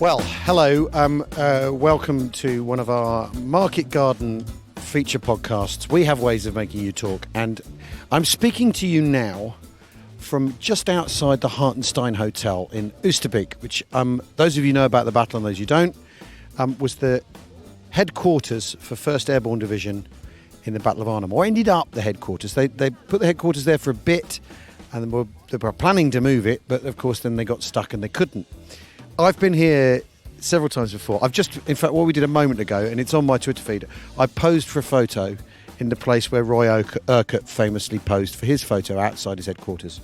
Well, hello. Welcome to one of our Market Garden feature podcasts. We have ways of making you talk, and I'm speaking to you now from just outside the Hartenstein Hotel in Oosterbeek, which those of you know about the battle and those you don't, was the headquarters for 1st Airborne Division in the Battle of Arnhem, or ended up the headquarters. They put the headquarters there for a bit, and they were planning to move it, but of course then they got stuck and they couldn't. I've been here several times before. In fact, what we did a moment ago, and it's on my Twitter feed, I posed for a photo in the place where Roy Urquhart famously posed for his photo outside his headquarters,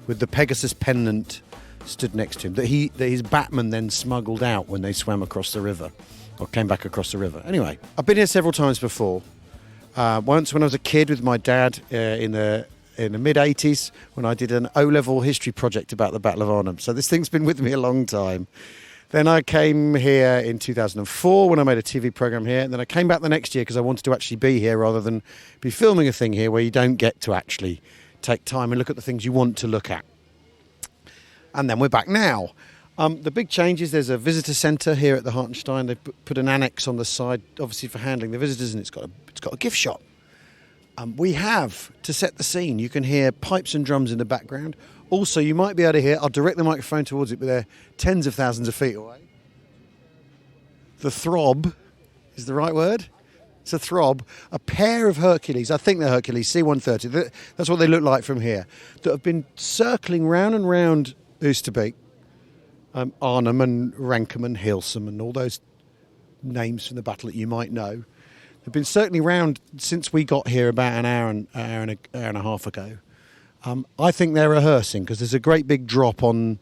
with the Pegasus pennant stood next to him, that his Batman then smuggled out when they swam across the river, or came back across the river. Anyway, I've been here several times before. Once when I was a kid with my dad in the mid-'80s, when I did an O-level history project about the Battle of Arnhem. So this thing's been with me a long time. Then I came here in 2004 when I made a TV programme here. And then I came back the next year because I wanted to actually be here rather than be filming a thing here where you don't get to actually take time and look at the things you want to look at. And then we're back now. The big change is there's a visitor centre here at the Hartenstein. They've put an annex on the side, obviously for handling the visitors, and it's got a gift shop. We have, to set the scene, you can hear pipes and drums in the background. Also, you might be able to hear, I'll direct the microphone towards it, but they're tens of thousands of feet away. The throb is the right word. It's a throb. A pair of Hercules, I think they're Hercules, C-130, that's what they look like from here, that have been circling round and round Oosterbeek, Arnhem and Rankum and Hilsum and all those names from the battle that you might know. They've been circling around since we got here about an hour and a half ago. I think they're rehearsing because there's a great big drop on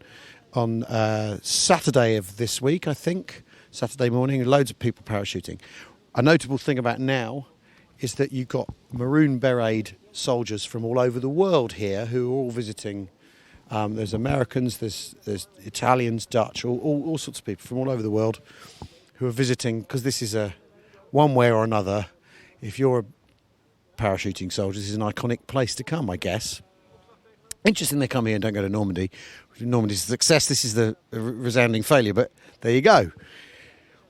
Saturday of this week, I think, Saturday morning, loads of people parachuting. A notable thing about now is that you've got maroon beret soldiers from all over the world here who are all visiting. There's Americans, there's Italians, Dutch, all sorts of people from all over the world who are visiting, because this is one way or another, if you're a parachuting soldier, this is an iconic place to come, I guess. Interesting they come here and don't go to Normandy. Normandy's a success, this is the resounding failure, but there you go.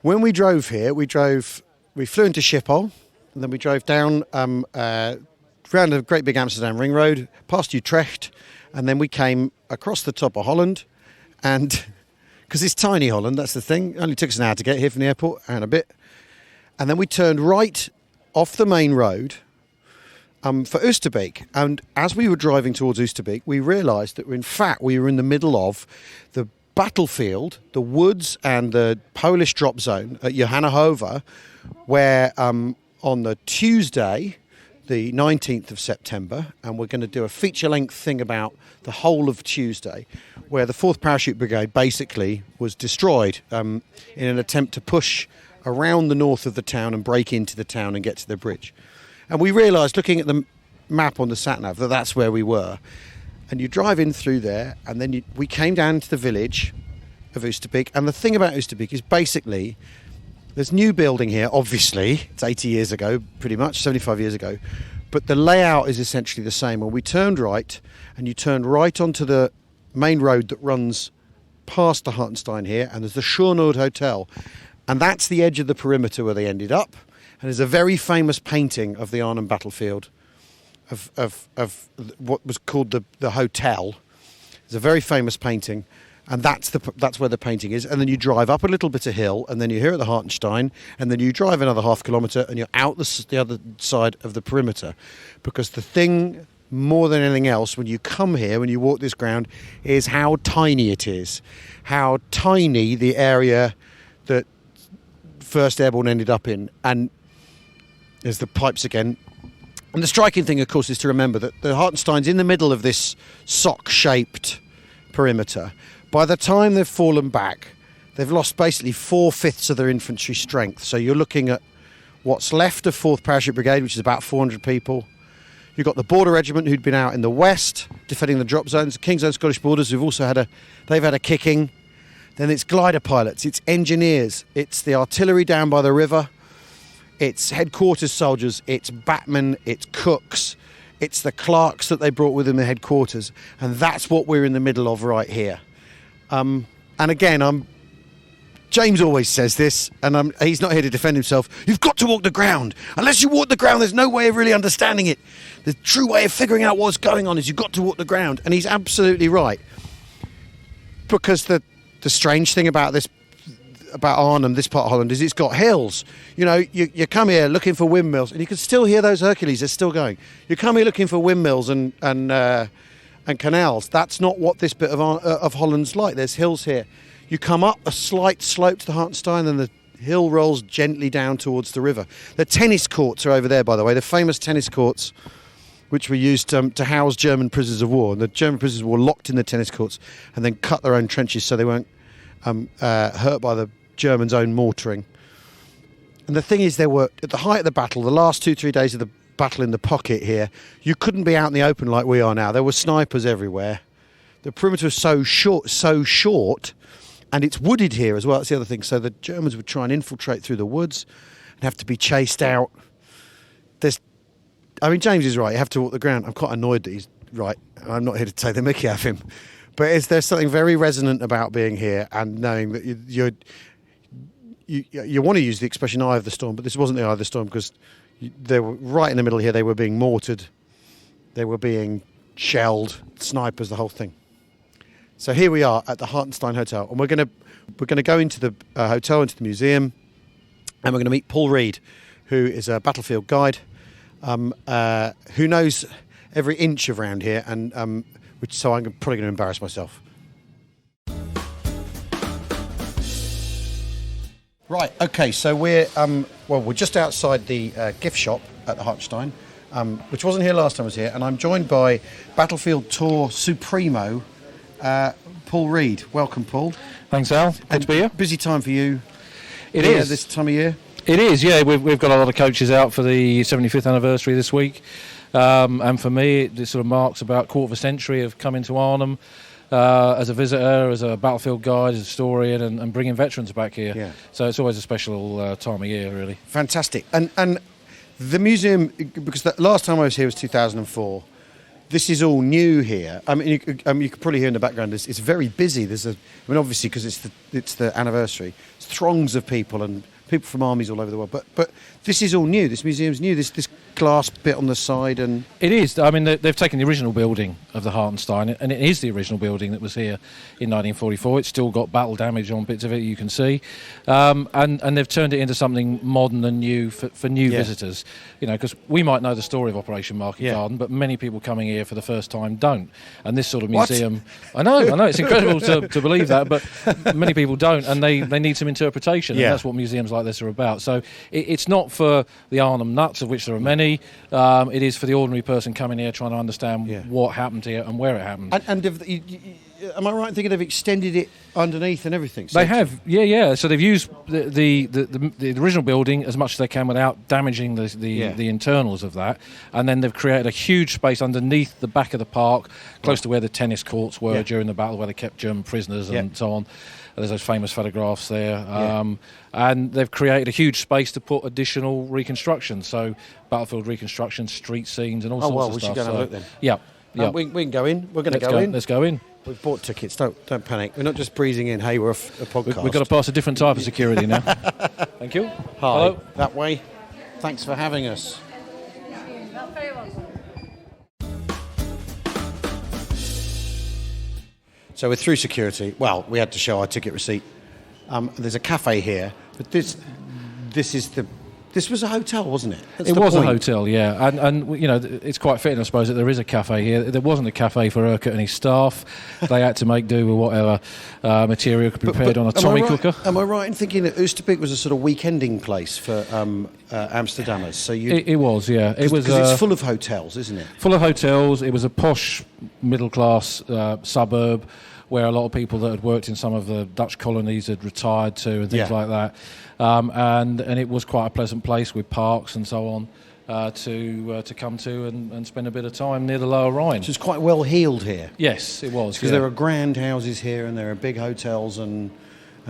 When we drove here, we flew into Schiphol, and then we drove down around a great big Amsterdam ring road, past Utrecht, and then we came across the top of Holland, and because it's tiny Holland, that's the thing. It only took us an hour to get here from the airport, and a bit. And then we turned right off the main road for Oosterbeek. And as we were driving towards Oosterbeek, we realised that, in fact, we were in the middle of the battlefield, the woods and the Polish drop zone at Johannahova, where on the Tuesday, the 19th of September, and we're going to do a feature-length thing about the whole of Tuesday, where the 4th Parachute Brigade basically was destroyed in an attempt to push around the north of the town and break into the town and get to the bridge. And we realised, looking at the map on the sat-nav, that that's where we were. And you drive in through there, and then we came down to the village of Oosterbeek. And the thing about Oosterbeek is basically, there's new building here, obviously. It's 80 years ago, pretty much, 75 years ago. But the layout is essentially the same. When we turned right, and you turned right onto the main road that runs past the Hartenstein here, and there's the Shoornoord Hotel. And that's the edge of the perimeter where they ended up. And there's a very famous painting of the Arnhem battlefield of what was called the hotel. It's a very famous painting. And that's where the painting is. And then you drive up a little bit of hill, and then you're here at the Hartenstein, and then you drive another half kilometre, and you're out the other side of the perimeter. Because the thing, more than anything else, when you come here, when you walk this ground, is how tiny it is. How tiny the area that 1st Airborne ended up in. And there's the pipes again. And the striking thing, of course, is to remember that the Hartenstein's in the middle of this sock-shaped perimeter. By the time they've fallen back, they've lost basically 4/5 of their infantry strength. So you're looking at what's left of 4th Parachute Brigade, which is about 400 people. You've got the Border Regiment, who'd been out in the west defending the drop zones. The King's Own Scottish Borders, who've also had a kicking. Then it's glider pilots, it's engineers, it's the artillery down by the river, it's headquarters soldiers, it's batmen, it's cooks, it's the clerks that they brought with them in headquarters, and that's what we're in the middle of right here. And again, I'm James always says this, and he's not here to defend himself. You've got to walk the ground. Unless you walk the ground, there's no way of really understanding it. The true way of figuring out what's going on is you've got to walk the ground. And he's absolutely right. Because the strange thing about Arnhem, this part of Holland, is it's got hills. You know, you come here looking for windmills, and you can still hear those Hercules. They're still going. You come here looking for windmills and canals. That's not what this bit of Holland's like. There's hills here. You come up a slight slope to the Hartenstein, and the hill rolls gently down towards the river. The tennis courts are over there, by the way. The famous tennis courts, which were used to house German prisoners of war. And the German prisoners were locked in the tennis courts and then cut their own trenches so they weren't hurt by the Germans' own mortaring. And the thing is, there were, at the height of the battle, the last 2-3 days of the battle in the pocket here, you couldn't be out in the open like we are now. There were snipers everywhere. The perimeter was so short, and it's wooded here as well. That's the other thing. So the Germans would try and infiltrate through the woods and have to be chased out. James is right. You have to walk the ground. I'm quite annoyed that he's right. I'm not here to take the mickey out of him. But there's something very resonant about being here and knowing that you want to use the expression eye of the storm, but this wasn't the eye of the storm because they were right in the middle here. They were being mortared. They were being shelled, snipers, the whole thing. So here we are at the Hartenstein Hotel, and we're going to go into the hotel, into the museum, and we're going to meet Paul Reed, who is a battlefield guide. Who knows every inch of around here, and so I'm probably going to embarrass myself. Right, okay, so we're just outside the gift shop at the Hartenstein, which wasn't here last time I was here, and I'm joined by Battlefield Tour Supremo, Paul Reed. Welcome, Paul. Thanks, Al. Good to be here. Busy time for you. It is this time of year. It is, yeah. We've got a lot of coaches out for the 75th anniversary this week, and for me, it sort of marks about a quarter of a century of coming to Arnhem as a visitor, as a battlefield guide, as a historian, and bringing veterans back here. Yeah. So it's always a special time of year, really. Fantastic. And the museum, because the last time I was here was 2004. This is all new here. You could probably hear in the background. It's very busy. Obviously because it's the anniversary. It's throngs of people and people from armies all over the world. But this is all new. This museum's new. This glass bit on the side, and it is. I mean, they've taken the original building of the Hartenstein, and it is the original building that was here in 1944. It's still got battle damage on bits of it, you can see, and they've turned it into something modern and new for new visitors. You know, because we might know the story of Operation Market Garden, but many people coming here for the first time don't. And this sort of museum, I know, it's incredible to believe that, but many people don't, and they need some interpretation, and that's what museums like this are about. So it's not for the Arnhem nuts, of which there are many. It is for the ordinary person coming here trying to understand what happened here and where it happened. And am I right in thinking they've extended it underneath and everything? So they have, yeah. So they've used the original building as much as they can without damaging the internals of that, and then they've created a huge space underneath the back of the park, close to where the tennis courts were during the battle, where they kept German prisoners and so on. There's those famous photographs there. And they've created a huge space to put additional reconstruction. So battlefield reconstruction, street scenes and all sorts of stuff. We should go and have a look then. Yeah. We can go in. We're going to go in. Let's go in. We've bought tickets. Don't panic. We're not just breezing in. Hey, we're a podcast. We've got to pass a different type of security now. Thank you. Hi. Hello. That way. Thanks for having us. So we're through security. Well, we had to show our ticket receipt. There's a cafe here, but this was a hotel, wasn't it? It was a hotel, yeah, and you know, it's quite fitting, I suppose, that there is a cafe here. There wasn't a cafe for Urquhart and his staff. They had to make do with whatever material could be prepared on a Tommy cooker. Am I right in thinking that Oosterbeek was a sort of weekending place for Amsterdammers? So it was, yeah. It was because it's full of hotels, isn't it? Full of hotels. It was a posh middle class suburb, where a lot of people that had worked in some of the Dutch colonies had retired to and things like that. And it was quite a pleasant place with parks and so on to come to and spend a bit of time near the Lower Rhine. So it's quite well heeled here. Yes, it was. Because there are grand houses here and there are big hotels and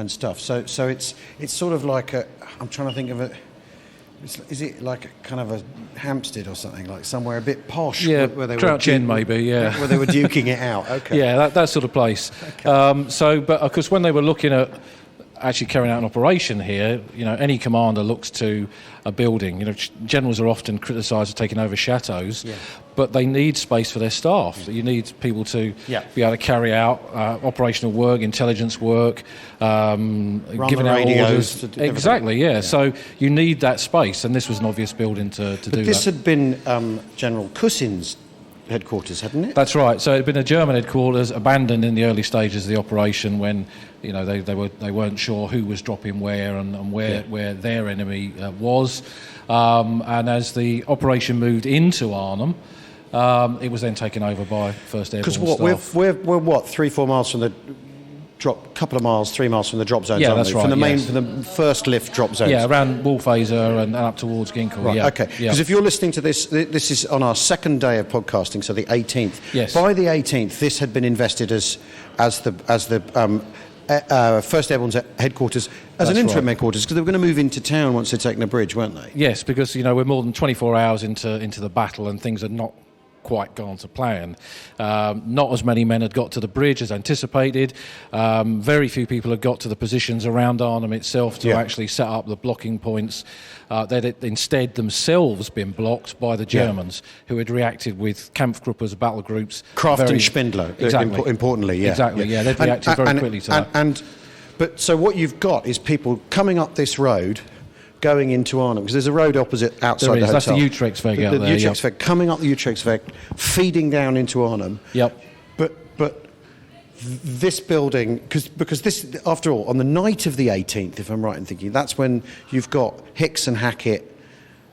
stuff. So it's sort of like I'm trying to think of it. Is it like a kind of a Hampstead or something, like somewhere a bit posh? Yeah, where they Crouch End maybe, yeah. Where they were duking it out, okay. Yeah, that sort of place. Okay. But of course when they were looking at actually carrying out an operation here, any commander looks to a building. Generals are often criticised for taking over chateaus, but they need space for their staff. You need people to be able to carry out operational work, intelligence work, giving out orders. Exactly, yeah. So you need that space, and this was an obvious building to do that. This had been General Cussin's headquarters, hadn't it? That's right. So it had been a German headquarters, abandoned in the early stages of the operation when they weren't sure who was dropping where and where their enemy was. And as the operation moved into Arnhem, it was then taken over by 1st Airborne staff. Because we're 3-4 miles from the drop, couple of miles, 3 miles from the drop zones, that's right. From the first lift drop zones. Yeah, around Wolfhazer and up towards Ginkle. Right, yeah. okay. Because if you're listening to this is on our second day of podcasting, so the 18th. Yes. By the 18th, this had been invested as the 1st Airborne's headquarters, as an interim headquarters, because they were going to move into town once they'd taken a bridge, weren't they? Yes, because we're more than 24 hours into the battle, and things are not quite gone to plan. Not as many men had got to the bridge as anticipated. Very few people had got to the positions around Arnhem itself to actually set up the blocking points. They'd instead themselves been blocked by the Germans, who had reacted with Kampfgruppers, battle groups. Kraft and Spindler, importantly, Exactly, they'd reacted very quickly to that. But so what you've got is people coming up this road, going into Arnhem, because there's a road opposite outside the hotel. That's the Utrechtsweg out there. The Utrechtsweg, coming up the Utrechtsweg, feeding down into Arnhem. Yep. But this building, because this, after all, on the night of the 18th, if I'm right in thinking, that's when you've got Hicks and Hackett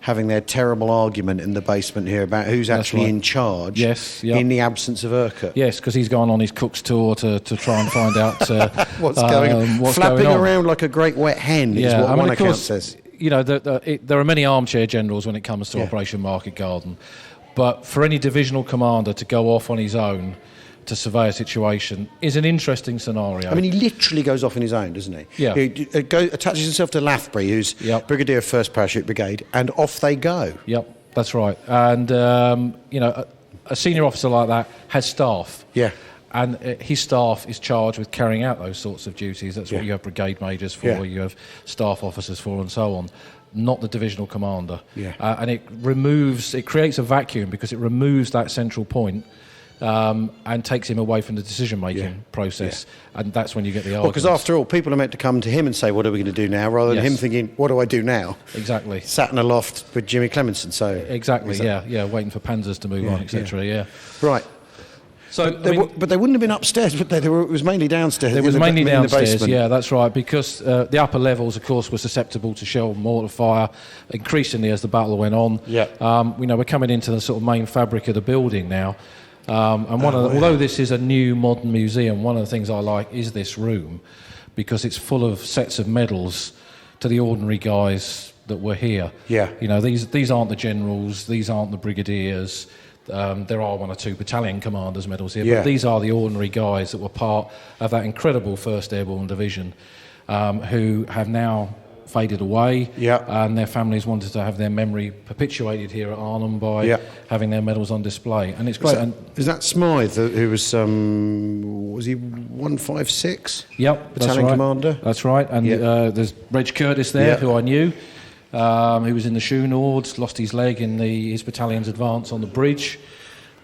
having their terrible argument in the basement here about who's actually in charge in the absence of Urquhart. Yes, because he's gone on his cook's tour to try and find out what's going on. Flapping around like a great wet hen is what one account says. There are many armchair generals when it comes to Operation Market Garden, but for any divisional commander to go off on his own to survey a situation is an interesting scenario. I mean, he literally goes off on his own, doesn't he? Yeah. He attaches himself to Lathbury, who's Brigadier of 1st Parachute Brigade, and off they go. Yep, that's right. And, a senior officer like that has staff. Yeah. And his staff is charged with carrying out those sorts of duties. That's what you have brigade majors for, you have staff officers for, and so on. Not the divisional commander. Yeah. And it creates a vacuum because it removes that central point and takes him away from the decision-making process. And that's when you get the arguments. Because after all, people are meant to come to him and say, what are we going to do now, rather than him thinking, what do I do now? Exactly. Sat in a loft with Jimmy Clemenson. So exactly, waiting for panzers to move on, etc. Right. So, but they wouldn't have been upstairs, would they? It was mainly downstairs. It was mainly downstairs, in the basement. yeah, that's right, because the upper levels, of course, were susceptible to shell and mortar fire, increasingly as the battle went on. Yeah. We're coming into the sort of main fabric of the building now. Although this is a new modern museum, one of the things I like is this room, because it's full of sets of medals to the ordinary guys that were here. Yeah. These aren't the generals, these aren't the brigadiers. There are 1 or 2 battalion commanders' medals here, but these are the ordinary guys that were part of that incredible 1st Airborne Division, who have now faded away, and their families wanted to have their memory perpetuated here at Arnhem by having their medals on display, and it's great. Is that Smythe, who was he 156? Yep, battalion commander. That's right, and there's Reg Curtis there, who I knew. He was in the Shoe Nords, lost his leg in his battalion's advance on the bridge.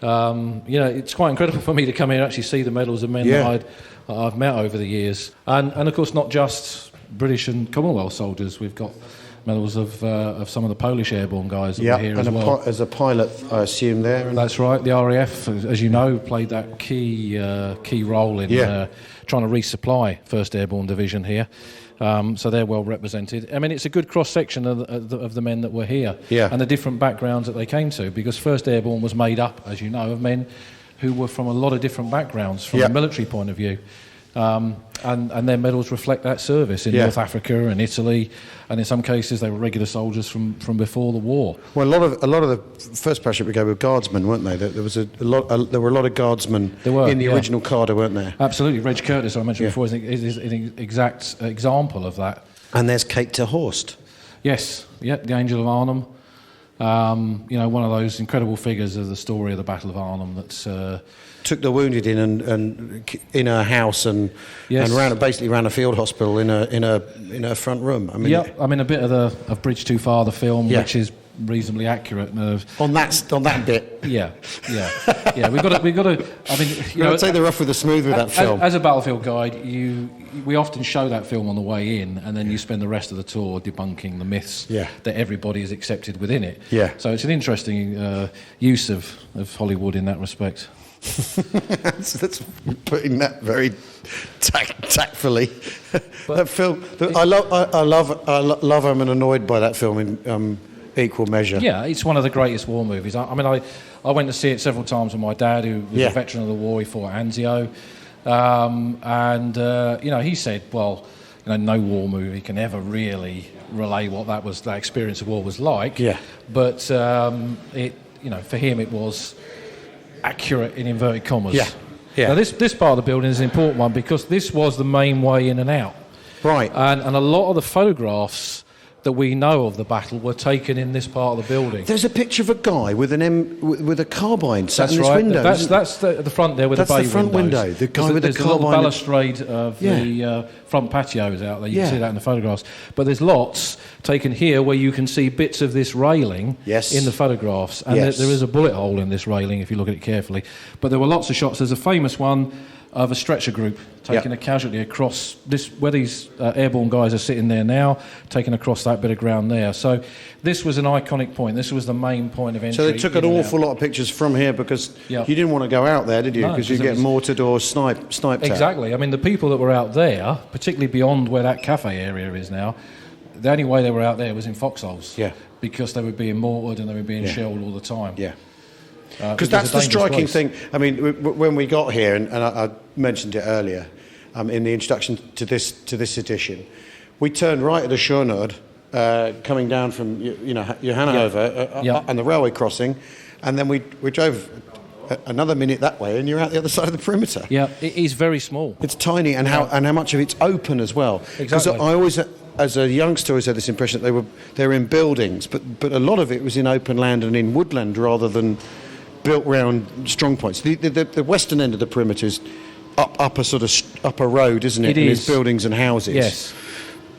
It's quite incredible for me to come here and actually see the medals of men that I've met over the years. And of course, not just British and Commonwealth soldiers. We've got medals of some of the Polish airborne guys that were here as well. As a pilot, I assume, there. That's right. The RAF, as you know, played that key role in trying to resupply 1st Airborne Division here. So they're well represented. I mean, it's a good cross-section of the men that were here and the different backgrounds that they came to, because 1st Airborne was made up, as you know, of men who were from a lot of different backgrounds from a military point of view. And their medals reflect that service in North Africa and Italy, and in some cases they were regular soldiers from before the war. Well, a lot of the 1st Parachute Brigade were guardsmen, weren't they? There were a lot of guardsmen in the original cadre, weren't there? Absolutely. Reg Curtis, I mentioned before, is an exact example of that. And there's Kate ter Horst. Yes, the Angel of Arnhem. One of those incredible figures of the story of the Battle of Arnhem that's took the wounded in and in a house and Yes. and basically ran a field hospital in a front room. I mean, a bit of Bridge Too Far, the film, Yeah. which is reasonably accurate. on that bit. Yeah. We've got to. I mean, Take the rough with the smooth with that film. As a battlefield guide, we often show that film on the way in, and then you spend the rest of the tour debunking the myths that everybody has accepted within it. Yeah. So it's an interesting use of Hollywood in that respect. That's putting that very tactfully. That film, I love. I'm annoyed by that film in equal measure. Yeah, it's one of the greatest war movies. I went to see it several times with my dad, who was a veteran of the war. He fought at Anzio, he said, well, no war movie can ever really relay what that experience of war was like. Yeah. But for him it was accurate in inverted commas. Yeah. Yeah. Now this part of the building is an important one because this was the main way in and out. Right. And a lot of the photographs that we know of the battle were taken in this part of the building. There's a picture of a guy with with a carbine sat in his right. window. That's the front there with the bay windows. That's the front window. The guy with the carbine. There's a little carbine. balustrade of the front patios out there. You can Yeah. see that in the photographs. But there's lots taken here where you can see bits of this railing in the photographs. And there is a bullet hole in this railing if you look at it carefully. But there were lots of shots. There's a famous one of a stretcher group taking a casualty across this, where these airborne guys are sitting there now, taking across that bit of ground there. So this was an iconic point. This was the main point of entry. So they took an awful lot of pictures from here because you didn't want to go out there, did you? Because you get mortared or sniped at. Exactly. I mean, the people that were out there, particularly beyond where that cafe area is now, the only way they were out there was in foxholes. Yeah. Because they were being mortared and they were being shelled all the time. Yeah. Because that's the striking thing. I mean, when we got here, and I mentioned it earlier in the introduction to this edition, we turned right at the Schönerd, coming down from Johannhover and the railway crossing, and then we drove another minute that way, and you're out the other side of the perimeter. Yeah, it is very small. It's tiny, and how much of it's open as well. Because Exactly. I always, as a youngster, always had this impression that they were in buildings, but a lot of it was in open land and in woodland rather than built round strong points. The western end of the perimeter is up a road, isn't it? It is. There's buildings and houses. Yes.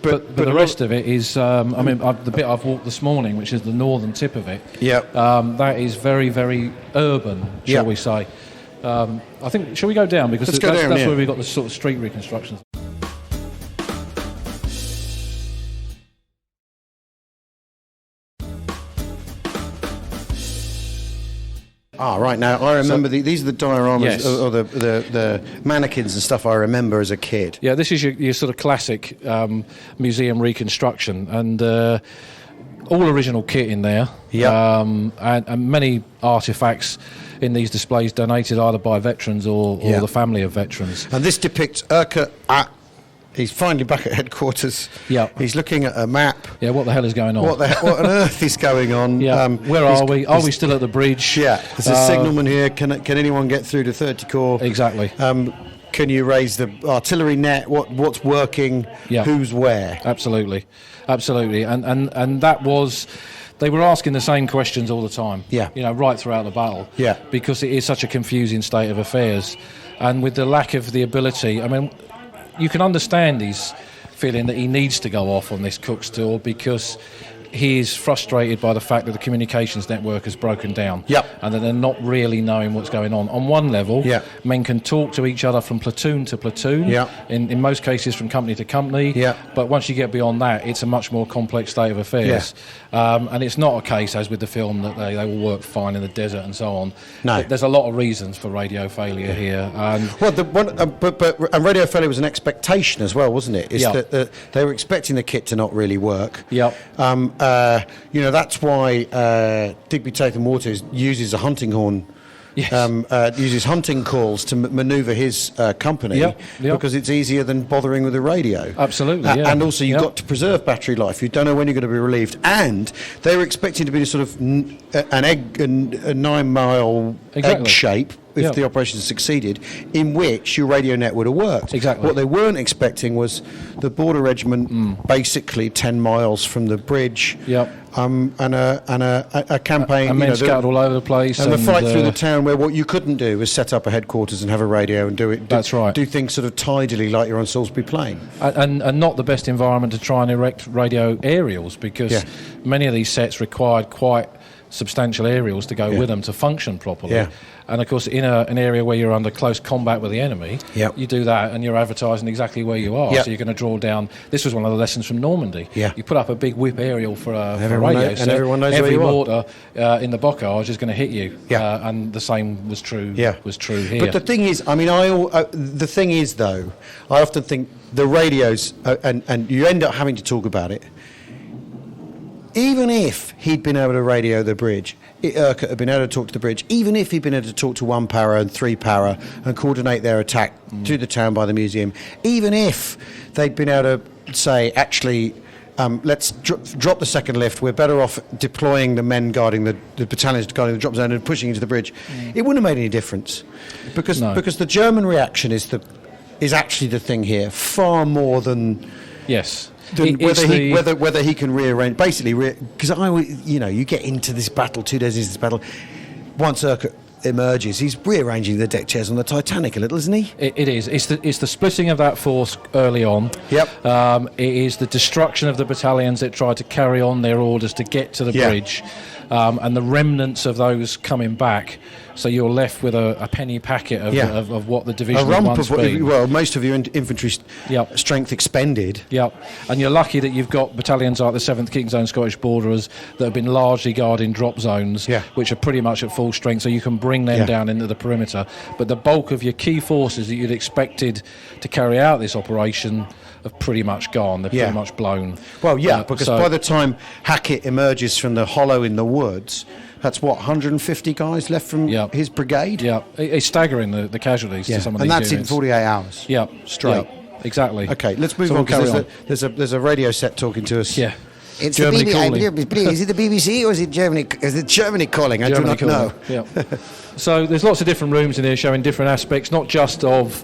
But the rest of it is, the bit I've walked this morning, which is the northern tip of it, that is very, very urban, shall we say. I think, shall we go down? Because that's where we've got the sort of street reconstructions. Right, now I remember these are the dioramas or the mannequins and stuff I remember as a kid. Yeah, this is your sort of classic museum reconstruction, and all original kit in there. Yeah. And many artefacts in these displays donated either by veterans or the family of veterans. And this depicts Urquhart he's finally back at headquarters. Yeah. He's looking at a map. Yeah, what the hell is going on? What on earth is going on? Yeah. Where are we? Are we still at the bridge? Yeah. There's a signalman here. Can anyone get through to 30 Corps? Exactly. Can you raise the artillery net? What's working? Yeah. Who's where? Absolutely. And that was... They were asking the same questions all the time. Yeah. Right throughout the battle. Yeah. Because it is such a confusing state of affairs. And with the lack of the ability... I mean... You can understand his feeling that he needs to go off on this Cook's tour because he is frustrated by the fact that the communications network has broken down. Yep. And that they're not really knowing what's going on. On one level, men can talk to each other from platoon to platoon, in most cases from company to company, but once you get beyond that, it's a much more complex state of affairs. And it's not a case, as with the film, that they will work fine in the desert and so on. No. There's a lot of reasons for radio failure here. Well, and radio failure was an expectation as well, wasn't it? That they were expecting the kit to not really work. Yep. That's why Digby Tatham Waters uses a hunting horn. Yes. Uses hunting calls to manoeuvre his company because it's easier than bothering with the radio. Absolutely, and also you've got to preserve battery life. You don't know when you're going to be relieved. And they were expecting to be sort of a 9 mile egg shape if the operation succeeded, in which your radio net would have worked. Exactly. What they weren't expecting was the border regiment basically 10 miles from the bridge. and a campaign. And men scattered all over the place. And the fight through the town where what you couldn't do was set up a headquarters and have a radio and do it. That's right. Do things sort of tidily like you're on Salisbury Plain. And not the best environment to try and erect radio aerials, because many of these sets required quite substantial aerials to go with them to function properly. Yeah. And of course, in an area where you're under close combat with the enemy, you do that and you're advertising exactly where you are. So you're going to draw down. This was one of the lessons from Normandy. You put up a big whip aerial for a radio set. And everyone knows every where you mortar in the bocage is going to hit you. And the same was true. Was true here. But the thing is, I mean, the thing is though, I often think the radios, and you end up having to talk about it. Even if he'd been able to radio the bridge, Urquhart had been able to talk to the bridge, even if he'd been able to talk to 1 para and 3 para and coordinate their attack to the town by the museum, even if they'd been able to say, actually, let's drop the second lift, we're better off deploying the men guarding the battalions guarding the drop zone and pushing into the bridge, it wouldn't have made any difference. Because the German reaction is actually the thing here, far more than... Yes. Whether he can rearrange, basically, because you get into this battle 2 days into this battle. Once Urquhart emerges, he's rearranging the deck chairs on the Titanic a little, isn't he? It is. It's the splitting of that force early on. Yep. It is the destruction of the battalions that tried to carry on their orders to get to the bridge, and the remnants of those coming back. So you're left with a penny packet of what the division had once been. Well, most of your infantry strength expended. Yep. And you're lucky that you've got battalions like the 7th King's Own Scottish Borderers that have been largely guarding drop zones, which are pretty much at full strength, so you can bring them down into the perimeter. But the bulk of your key forces that you'd expected to carry out this operation have pretty much gone. They're pretty much blown. Well, because by the time Hackett emerges from the hollow in the woods, that's 150 guys left from his brigade? Yeah, it's staggering, the casualties to some of these units. And that's in 48 hours? Yeah. Straight? Yeah, exactly. Okay, let's move on, because there's a radio set talking to us. Yeah. It's Germany the calling. Is it the BBC or is it Germany? Is it Germany calling? I do not know. Yeah. So there's lots of different rooms in here showing different aspects, not just of...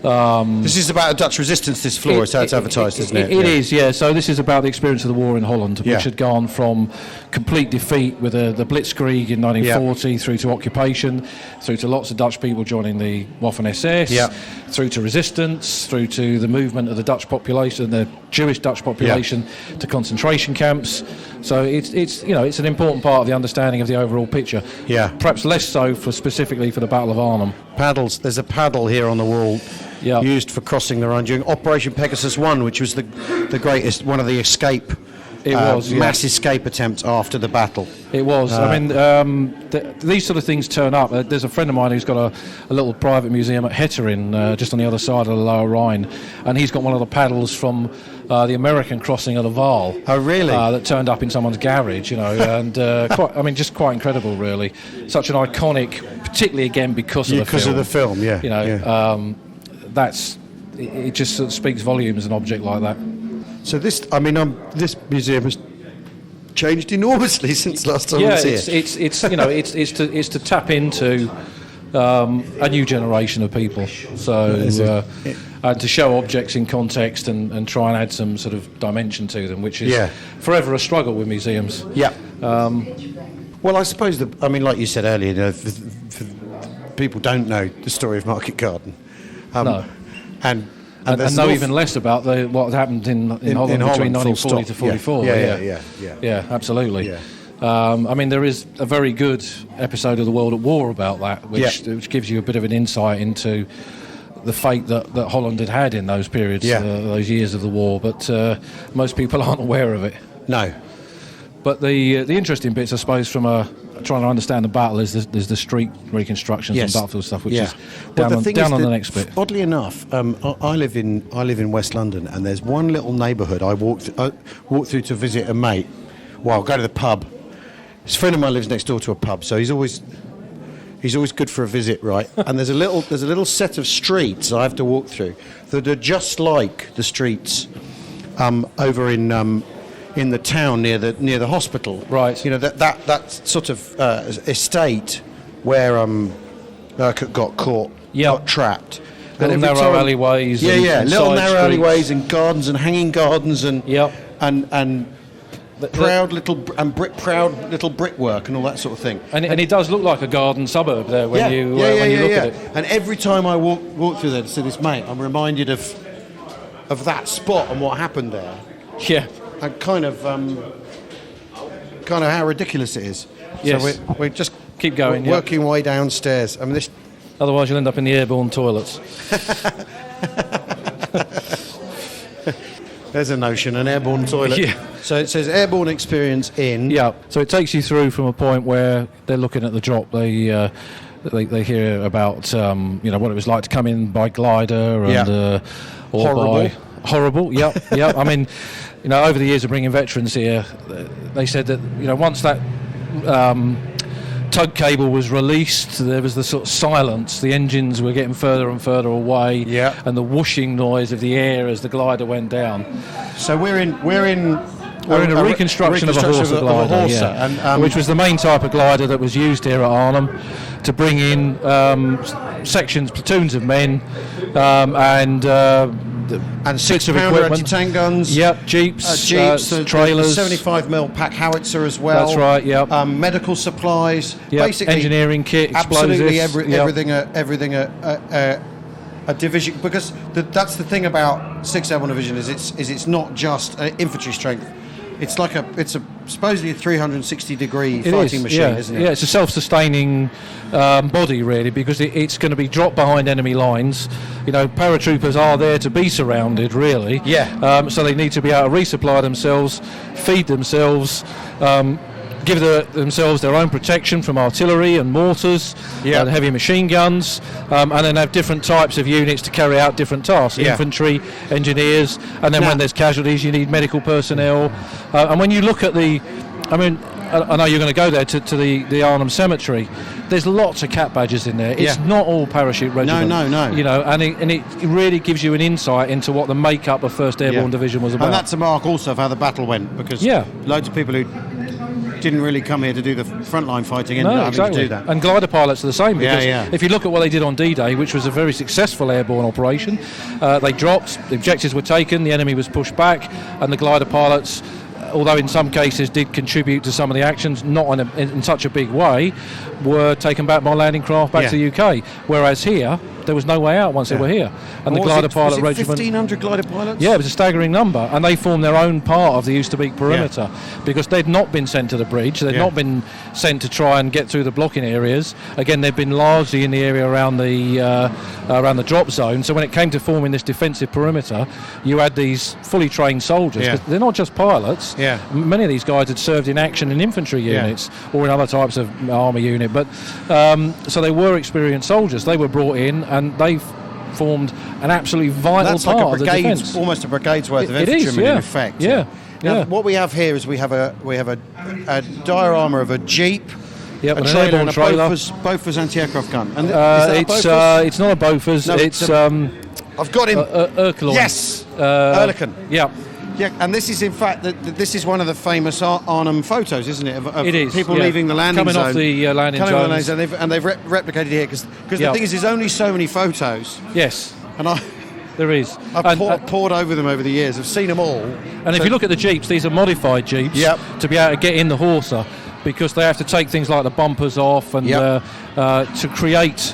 this is about a Dutch resistance, this floor, is how it's advertised, isn't it? It is, yeah. So this is about the experience of the war in Holland, which had gone from complete defeat with the Blitzkrieg in 1940 through to occupation, through to lots of Dutch people joining the Waffen-SS, through to resistance, through to the movement of the Dutch population, the Jewish Dutch population, to concentration camps. So it's an important part of the understanding of the overall picture. Yeah. Perhaps less so specifically for the Battle of Arnhem. Paddles. There's a paddle here on the wall. Used for crossing the Rhine during Operation Pegasus 1, which was the greatest, one of the escape, mass escape attempts after the battle. It was. I mean, these sort of things turn up. There's a friend of mine who's got a little private museum at Hetteren, just on the other side of the Lower Rhine, and he's got one of the paddles from the American crossing of the Waal. Oh, really? That turned up in someone's garage, and just quite incredible, really. Such an iconic, particularly again because of the film. Because of the film, yeah. It just sort of speaks volumes, an object like that. So this museum has changed enormously since last time I was here. It's to tap into a new generation of people. So and to show objects in context and try and add some sort of dimension to them, which is forever a struggle with museums. Yeah. Well, I suppose like you said earlier, people don't know the story of Market Garden. No. And know even less about what happened in Holland between 1940 to 44. Yeah, absolutely. Yeah. There is a very good episode of The World at War about that, which gives you a bit of an insight into the fate that Holland had in those periods, those years of the war. But most people aren't aware of it. No. But the interesting bits, I suppose, from trying to understand the battle is the street reconstructions and battlefield stuff, which is down on the next bit. Oddly enough, I live in West London, and there's one little neighbourhood I walk through to visit a mate. Well, go to the pub. This friend of mine lives next door to a pub, so he's always good for a visit, right? And there's a little set of streets I have to walk through that are just like the streets over in the town near the hospital, right? That sort of estate where Urquhart got caught, got trapped. Little narrow alleyways. Little narrow alleyways and gardens and hanging gardens and proud little brickwork and all that sort of thing. And it does look like a garden suburb there when you look at it. And every time I walk through there to see this mate, I'm reminded of that spot and what happened there. Yeah. And kind of how ridiculous it is. Yes. So we just keep going. Working way downstairs. I mean, this. Otherwise, you'll end up in the airborne toilets. There's a notion, an airborne toilet. Yeah. So it says airborne experience in. Yeah. So it takes you through from a point where they're looking at the drop. They hear about what it was like to come in by glider and horrible. Yep. I mean, over the years of bringing veterans here, they said that once that tug cable was released, there was the sort of silence. The engines were getting further and further away, and the whooshing noise of the air as the glider went down. So we're in a reconstruction of a Horsa glider, which was the main type of glider that was used here at Arnhem to bring in platoons of men, and 6-pounder anti-tank guns. Yep, jeeps, trailers. 75mm pack howitzer as well. That's right. Yep. Medical supplies. Yep. Basically, engineering kit, explosives. Absolutely everything. A division, because that's the thing about 6th Airborne Division is it's not just infantry strength. It's supposedly a 360-degree fighting machine, isn't it? Yeah, it's a self-sustaining body, really, because it's going to be dropped behind enemy lines. Paratroopers are there to be surrounded, really. Yeah. So they need to be able to resupply themselves, feed themselves, give themselves their own protection from artillery and mortars and heavy machine guns, and then have different types of units to carry out different tasks. Infantry, engineers, and then when there's casualties you need medical personnel. And when you look at I know you're going to go there to the Arnhem Cemetery. There's lots of cap badges in there. It's not all parachute regiment. No. And it really gives you an insight into what the makeup of 1st Airborne Division was about. And that's a mark also of how the battle went, because loads of people who didn't really come here to do the frontline fighting ended up having to do that. And glider pilots are the same, because if you look at what they did on D-Day, which was a very successful airborne operation, they dropped, the objectives were taken, the enemy was pushed back, and the glider pilots, although in some cases did contribute to some of the actions, not in such a big way, were taken back by landing craft back to the UK. Whereas here, there was no way out once they were here. And the glider pilot regiment... 1,500 glider pilots? Yeah, it was a staggering number. And they formed their own part of the Oosterbeek perimeter because they'd not been sent to the bridge. They'd not been sent to try and get through the blocking areas. Again, they'd been largely in the area around the drop zone. So when it came to forming this defensive perimeter, you had these fully trained soldiers. 'Cause they're not just pilots. Many of these guys had served in action in infantry units or in other types of army unit. But so they were experienced soldiers. They were brought in and they formed an absolutely vital part of the defence. Almost a brigade's worth of infantry in effect. Now, what we have here is we have a diorama of a jeep, a trailer, and a Bofors anti-aircraft gun. And it's not a Bofors. No, it's I've got him. Erkelon. Yes, Erlikon. Yeah. Yeah, and this is in fact this is one of the famous Arnhem photos, isn't it? Of it is. People leaving the landing coming zone, off the landing zone, and they've replicated it here because the thing is, there's only so many photos. Yes, and there is. I've poured over them over the years. I've seen them all. And if you look at the jeeps, these are modified jeeps to be able to get in the Horsa, because they have to take things like the bumpers off and to create.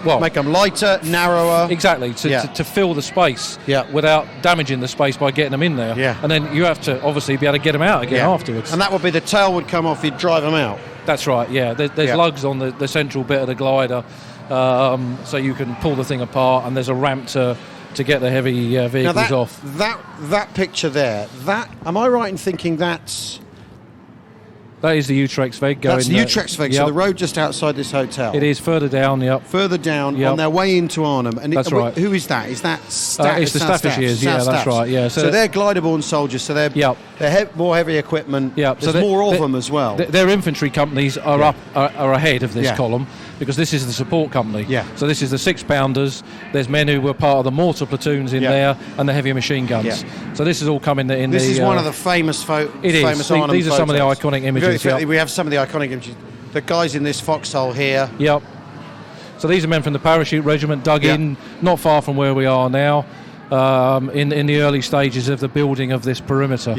Make them lighter, narrower. Exactly, to fill the space without damaging the space by getting them in there. And then you have to obviously be able to get them out again afterwards. And that would be the tail would come off, you'd drive them out. That's right, There's lugs on the central bit of the glider, so you can pull the thing apart, and there's a ramp to get the heavy vehicles off. That picture there, am I right in thinking that's... That is the Utrechtsweg going. That's the Utrechtsweg, so the road just outside this hotel. It is further down, Further down, on their way into Arnhem. And that's right. Who is that? Is that it's the Staffordshires, that's right, So they're glider-borne soldiers, so they're more heavy equipment. There's more of them as well. Their infantry companies are are ahead of this column, because this is the support company. So this is the 6-pounders. There's men who were part of the mortar platoons in there, and the heavy machine guns. So this is all coming in. This is one of the famous Arnhem These are some of the iconic images. We have some of the iconic images. The guys in this foxhole here. So these are men from the parachute regiment, dug in not far from where we are now, in the early stages of the building of this perimeter.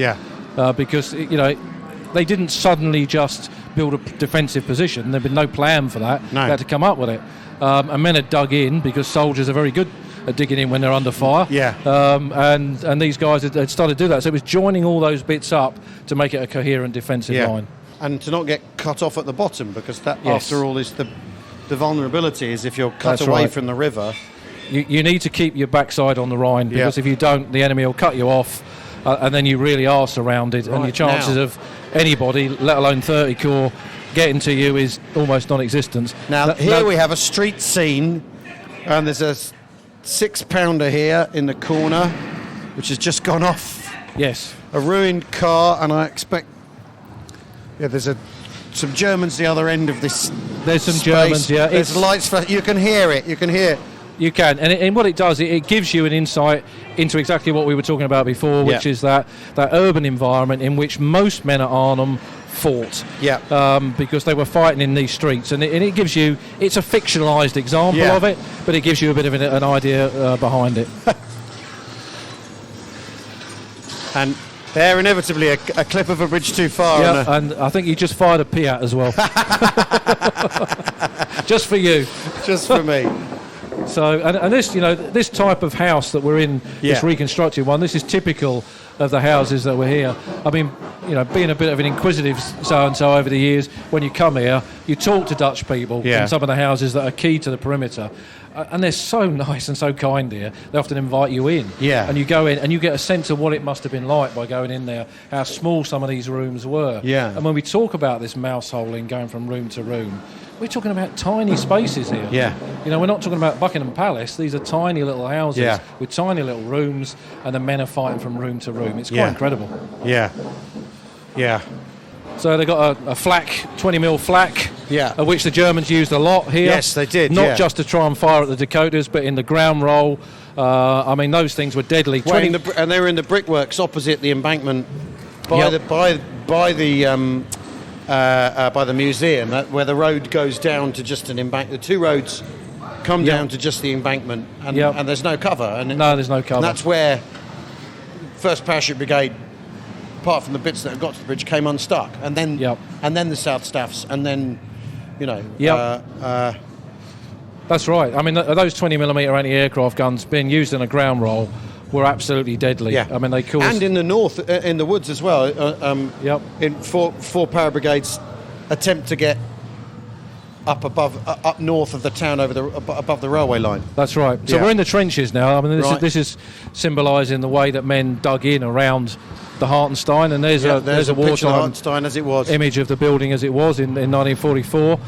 because they didn't suddenly just build a defensive position. There'd been no plan for that. No. They had to come up with it. And men had dug in because soldiers are very good at digging in when they're under fire. Yeah. And these guys had started to do that. So it was joining all those bits up to make it a coherent defensive line. And to not get cut off at the bottom, because that, Yes. after all, is the vulnerability is if you're cut That's away right. from the river. You need to keep your backside on the Rhine, because if you don't, the enemy will cut you off, and then you really are surrounded, and Right, your chances now. of anybody, let alone 30 Corps, getting to you is almost non-existent. Now, here we have a street scene, and there's a 6-pounder here in the corner, which has just gone off. Yes. A ruined car, and I expect... Yeah, there's some Germans the other end of this. There's some space. Germans, yeah. There's lights. You can hear it. You can hear. You can, and what it does, it gives you an insight into exactly what we were talking about before, which is that urban environment in which most men at Arnhem fought. Yeah. Because they were fighting in these streets, and it gives you, it's a fictionalised example of it, but it gives you a bit of an idea behind it. And there, inevitably, a clip of a bridge too far. Yeah, and I think you just fired a Piat as well. Just for you. Just for me. So, and this, this type of house that we're in, this reconstructed one, this is typical of the houses that were here. I mean, being a bit of an inquisitive so-and-so over the years, when you come here, you talk to Dutch people in some of the houses that are key to the perimeter. And they're so nice and so kind here. They often invite you in. Yeah. And you go in and you get a sense of what it must have been like by going in there, how small some of these rooms were. Yeah. And when we talk about this mouse holing going from room to room, we're talking about tiny spaces here. Yeah. We're not talking about Buckingham Palace. These are tiny little houses with tiny little rooms, and the men are fighting from room to room. It's quite incredible. Yeah. Yeah. So they got a flak, 20mm flak, of which the Germans used a lot here. Yes, they did. Not just to try and fire at the Dakotas, but in the ground roll. I mean, those things were deadly. And they were in the brickworks opposite the embankment by the museum, where the road goes down to just an embankment. The two roads come down to just the embankment, and there's no cover. There's no cover. And that's where 1st Parachute Brigade, apart from the bits that have got to the bridge, came unstuck, and then the South Staffs, and then that's right. I mean, those 20mm anti-aircraft guns being used in a ground roll were absolutely deadly. Yeah. I mean, they caused... And in the north, in the woods as well. In four para brigades attempt to get up north of the town above the railway line. That's right. So we're in the trenches now. I mean, this is symbolising the way that men dug in around the Hartenstein, and there's a wartime Hartenstein as it was image of the building as it was in 1944.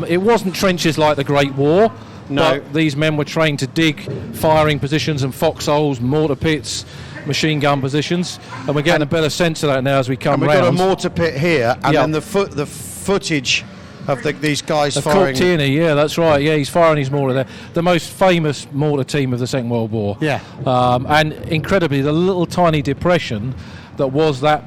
It wasn't trenches like the Great War. No. But these men were trained to dig firing positions and foxholes, mortar pits, machine gun positions, and we're getting a better sense of that now as we come round. We've got a mortar pit here, and then the footage of these guys firing. Corp Tierney, that's right. Yeah, he's firing his mortar there. The most famous mortar team of the Second World War. Yeah. And incredibly, the little tiny depression that was that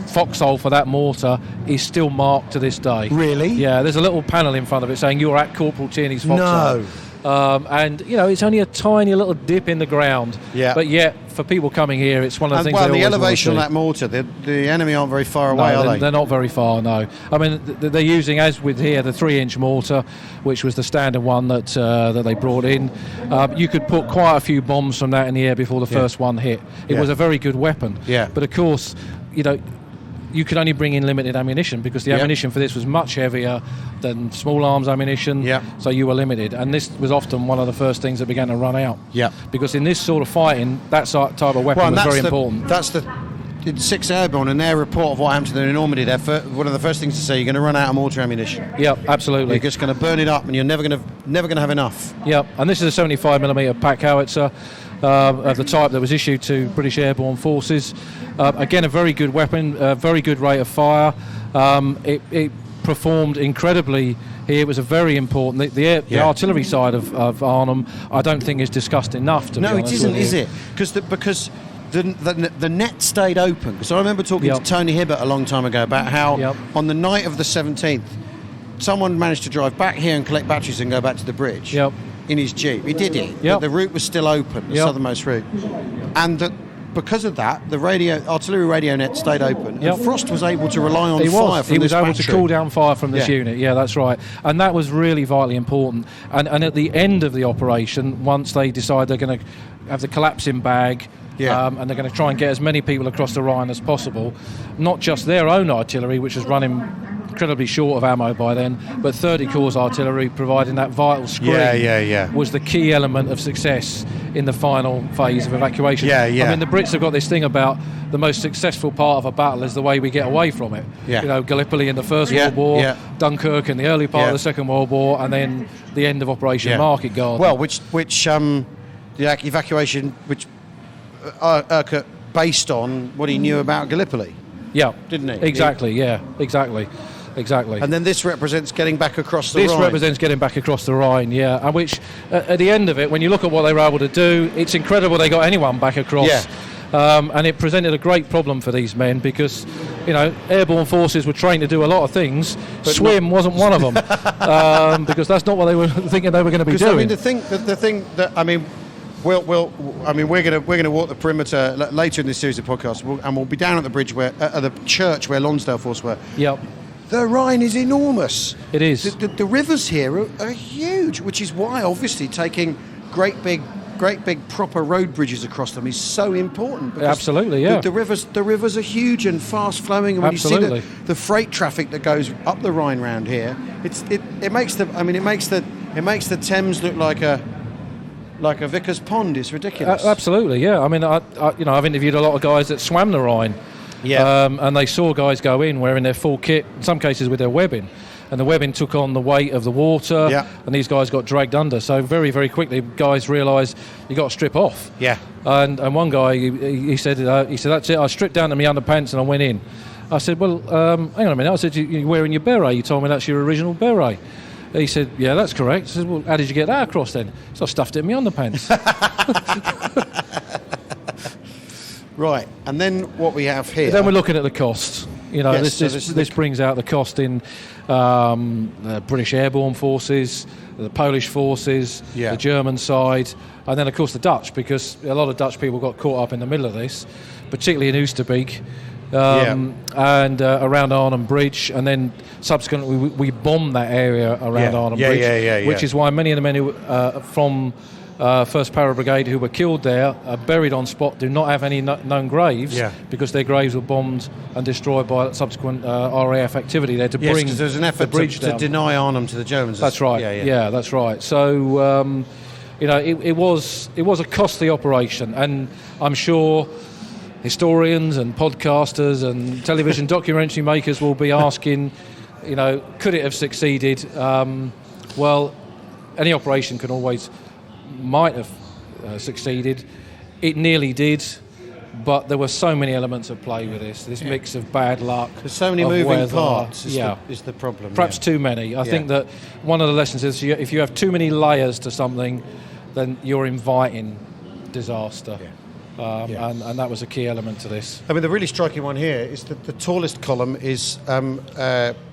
foxhole for that mortar is still marked to this day. Really? Yeah, there's a little panel in front of it saying you're at Corporal Tierney's foxhole. No. And it's only a tiny little dip in the ground. Yeah. But yet, for people coming here, it's one of the things. Well, they the always elevation of want that mortar, the enemy aren't very far away, are they? They're not very far. No. I mean, they're using, as with here, the 3-inch mortar, which was the standard one that they brought in. You could put quite a few bombs from that in the air before the first one hit. It was a very good weapon. Yeah. But of course, you could only bring in limited ammunition because the ammunition for this was much heavier than small arms ammunition. Yeah. So you were limited, and this was often one of the first things that began to run out. Yeah. Because in this sort of fighting, that type of weapon was very important. That's the 6th Airborne, in their report of what happened to them in Normandy. One of the first things to say, you're going to run out of mortar ammunition. Yeah, absolutely. You're just going to burn it up, and you're never going to have enough. Yeah, and this is a 75mm pack howitzer. Of the type that was issued to British Airborne forces. Again, a very good weapon, a very good rate of fire. It performed incredibly here. It was a very important... The artillery side of Arnhem, I don't think is discussed enough, to be honest. No, it isn't, is it? Because the net stayed open. Because I remember talking to Tony Hibbert a long time ago about how on the night of the 17th, someone managed to drive back here and collect batteries and go back to the bridge. In his Jeep. He did it. Yep. The route was still open, the southernmost route. And because of that, the artillery radio net stayed open, Yep. and Frost was able to rely on He fire from He this was able battery. to cool down fire from this Yeah. unit. Yeah, that's right. And that was really vitally important. And at the end of the operation, once they decide they're going to have the collapsing bag, Yeah. and they're going to try and get as many people across the Rhine as possible, not just their own artillery, which was running incredibly short of ammo by then, but 30 Corps artillery providing that vital screen Yeah. was the key element of success in the final phase of evacuation. Yeah. I mean, the Brits have got this thing about the most successful part of a battle is the way we get away from it. Yeah. You know, Gallipoli in the First Yeah, World War, yeah. Dunkirk in the early part Yeah. of the Second World War, and then the end of Operation Yeah. Market Garden. Well, which the evacuation, which Urquhart based on what he knew about Gallipoli. yeah, didn't he? Exactly. Yeah, exactly. And then this represents getting back across the This Rhine. represents getting back across the Rhine, yeah. And which, at the end of it, when you look at what they were able to do, it's incredible they got anyone back across. Yeah. And it presented a great problem for these men because, you know, airborne forces were trained to do a lot of things. But Swim wasn't one of them because that's not what they were thinking they were going to be Because doing. I mean, the thing that I mean, we're going to walk the perimeter later in this series of podcasts, and we'll be down at the bridge where at the church where Lonsdale Force were. Yep. The Rhine is enormous. It is. The rivers here are huge, which is why obviously taking great big proper road bridges across them is so important. because Absolutely, yeah. The rivers are huge and fast flowing, and when Absolutely. you see the freight traffic that goes up the Rhine round here, it makes the Thames look like a Vickers Pond. It's ridiculous. Absolutely, yeah. I mean, I've interviewed a lot of guys that swam the Rhine. Yeah. And they saw guys go in wearing their full kit, in some cases with their webbing. And the webbing took on the weight of the water, Yeah. and these guys got dragged under. So very, very quickly, guys realised you got to strip off. Yeah. And one guy, he said, that's it. I stripped down to my underpants and I went in. I said, well, hang on a minute. I said, you're wearing your beret. You told me that's your original beret. He said, yeah, that's correct. I said, well, how did you get that across then? So I stuffed it in my underpants. Right, and then what we have here. Then we're looking at the cost. You know, Yes, so this brings out the cost in the British Airborne forces, the Polish forces, Yeah. the German side, and then of course the Dutch, because a lot of Dutch people got caught up in the middle of this, particularly in Oosterbeek. And around Arnhem Bridge, and then subsequently we bombed that area around Arnhem Bridge, which is why many of the men who from 1st Para Brigade who were killed there are buried on spot, do not have any known graves, because their graves were bombed and destroyed by subsequent RAF activity there to bring because there's an effort the bridge to down. deny Arnhem to the Germans. That's right. Yeah, that's right. So you know, it was a costly operation, and I'm sure historians and podcasters and television documentary makers will be asking, you know, could it have succeeded? Well, any operation might have succeeded. It nearly did, but there were so many elements at play with this mix of bad luck. There's so many of moving weather. parts is the problem. Perhaps too many. I think that one of the lessons is if you have too many layers to something, then you're inviting disaster. And that was a key element to this. I mean, the really striking one here is that the tallest column is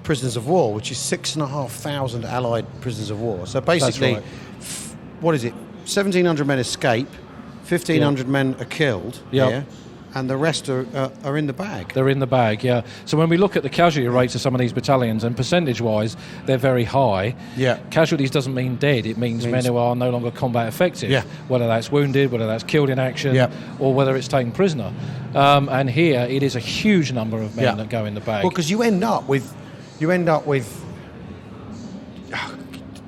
prisoners of war, which is 6,500 Allied prisoners of war. So basically, That's right. what is it? 1,700 men escape, 1,500 men are killed here, and the rest are in the bag. They're in the bag, yeah. So when we look at the casualty rates of some of these battalions, and percentage-wise, they're very high. Yeah. Casualties doesn't mean dead. It means men who are no longer combat effective. Yeah. Whether that's wounded, whether that's killed in action, Yeah. or whether it's taken prisoner. And here, it is a huge number of men that go in the bag. Well, because you end up with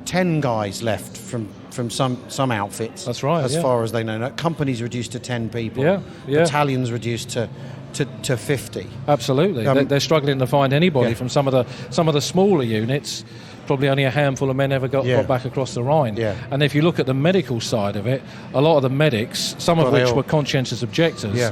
10 guys left from some outfits. That's right, as far as they know. Companies reduced to 10 people. Yeah. Battalions reduced to 50. Absolutely, they're struggling to find anybody from some of the smaller units. Probably only a handful of men ever got back across the Rhine. Yeah. And if you look at the medical side of it, a lot of the medics, some of which were conscientious objectors,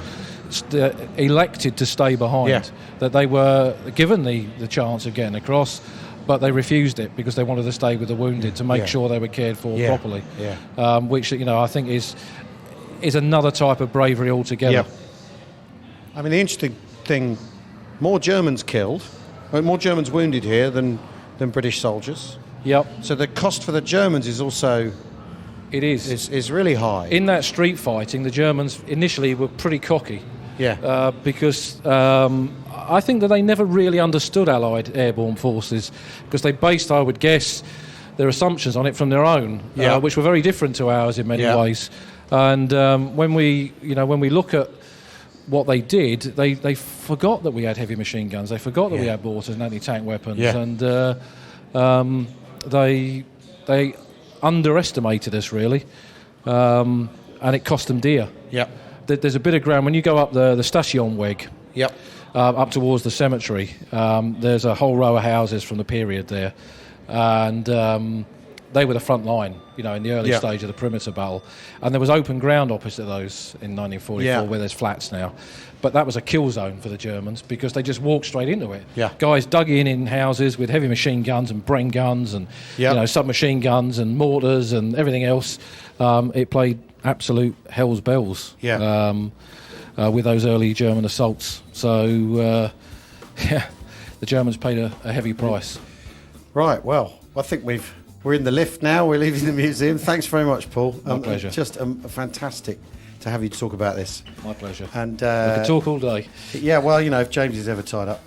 elected to stay behind. Yeah. That they were given the chance of getting across, but they refused it because they wanted to stay with the wounded to make sure they were cared for properly. Yeah. Which, you know, I think is another type of bravery altogether. Yeah. I mean, the interesting thing, more Germans wounded here than British soldiers. Yep. So the cost for the Germans is also It is. is really high. In that street fighting, the Germans initially were pretty cocky. Yeah. Because I think that they never really understood Allied airborne forces, because they based, I would guess, their assumptions on it from their own, which were very different to ours in many ways. And when we look at what they did, they forgot that we had heavy machine guns. They forgot that we had mortars and anti-tank weapons, and they underestimated us really, and it cost them dear. Yeah. There's a bit of ground when you go up the Stationweg. Yep. Up towards the cemetery. There's a whole row of houses from the period there, and they were the front line, in the early stage of the perimeter battle. And there was open ground opposite those in 1944 where there's flats now. But that was a kill zone for the Germans because they just walked straight into it. Yeah. Guys dug in houses with heavy machine guns and Bren guns and submachine guns and mortars and everything else. It played absolute hell's bells. With those early German assaults. So, the Germans paid a heavy price. Right, well, I think we're in the lift now. We're leaving the museum. Thanks very much, Paul. My pleasure. Just fantastic to have you to talk about this. My pleasure. And we could talk all day. Yeah, well, if James is ever tied up.